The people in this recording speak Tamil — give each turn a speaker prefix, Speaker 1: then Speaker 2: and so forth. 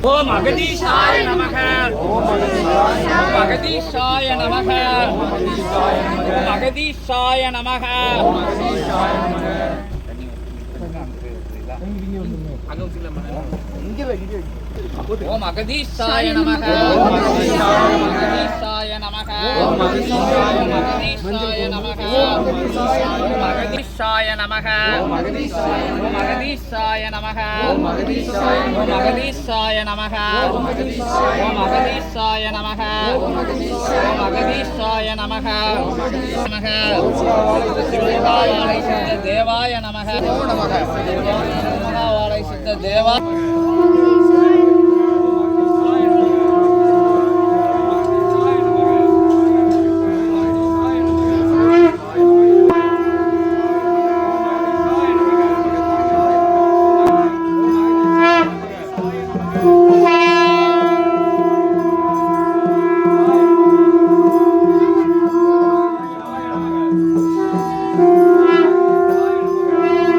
Speaker 1: ஓம் அகதீஷாய நமக. ஓம் அகதீஷாய நமக. ஓம் அகதீஷாய நமக. ஓம் அகதீஷாய நமக. ஓம் அகதீஷாய நமக. ஓம் அகதீஷாய நமக. ஓம் அகதீஷாய நமக. ஓம் அகதீஷாய நமக. ஓம் அகதீஷாய நமக. ஓம் அகதீஷாய நமக. ஓம் அகதீஷாய நமக. சிவாய சித்த தேவாய நமக. மகாவாலை சித்த தேவா